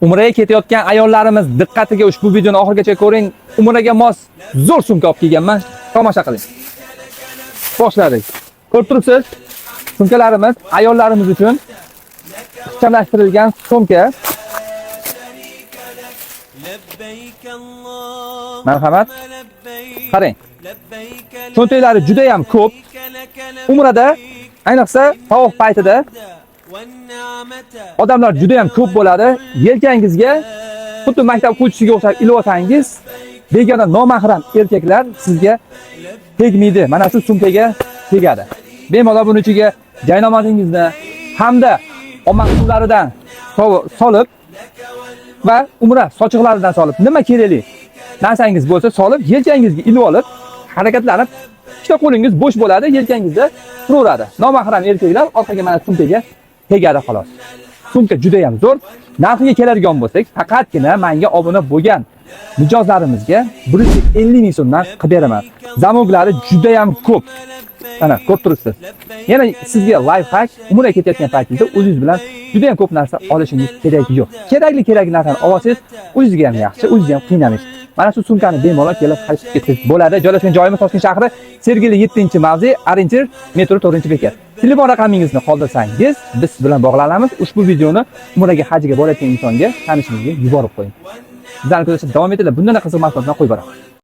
Umraga ketayotgan ayollarimiz diqqatiga ushbu videoni oxirigacha ko'ring. Umraga mos zo'r sumka olib kelganman. Tomosha qiling. Boshladik. Ko'rib turibsiz? Sumkalarimiz ayollarimiz uchun ixchamlashtirilgan sumka. Marhamat. Qarang. Cho'ntaklari juda ham ko'p. Umrada, ayniqsa sovuq paytida odamlar juda ham ko'p bo'ladi. Yelkangizga xuddi maktab o'quvchisiga o'xshab ilib olsangiz, begona nomahram erkaklar sizga tegmaydi. Mana shu sumkaga tegadi. Bemalol buni ichiga jaynamozingizni hamda omma suvlaridan solib va umra sochiqlaridan solib, nima kerakli narsangiz bo'lsa solib, yelkangizga ilib olib, harakatlanib, ikkita qo'lingiz bo'sh bo'ladi, yelkangizda turaveradi. Nomahram erkaklar orqaga mana sumkaga tegadi xolos. Sumka juda ham zo'r. Narxiga keladigan bo'lsak, faqatgina menga obuna bo'lgan mijozlarimizga 150 ming so'mdan qilib beraman. Zamoglari juda ham ko'p. Mana ko'rib turibsiz. Yana sizga life hack, umraga ketayotgan paytingizda o'zingiz bilan juda ham ko'p narsa olishingiz keragi yo'q. Kerakli narsani olsangiz, o'zingizga ham yaxshi, o'zingiz ham qiynalmaysiz. Mana shu sumkani bemalol kelib xarid qilib bo'ladi. Joylashgan joyimiz Toshkent shahri, Sergeli 7-mavze, Orentir, metro 4-bekat. Telefon raqamingizni qoldirsangiz, biz bilan bog'lanamiz. Ushbu videoni umraga hajga borayotgan insonga tanishingizga yuborib qo'ying. Bizlarni ko'rishda davom etinglar. Bundan qiziq ma'lumotlarni qo'yib boraman.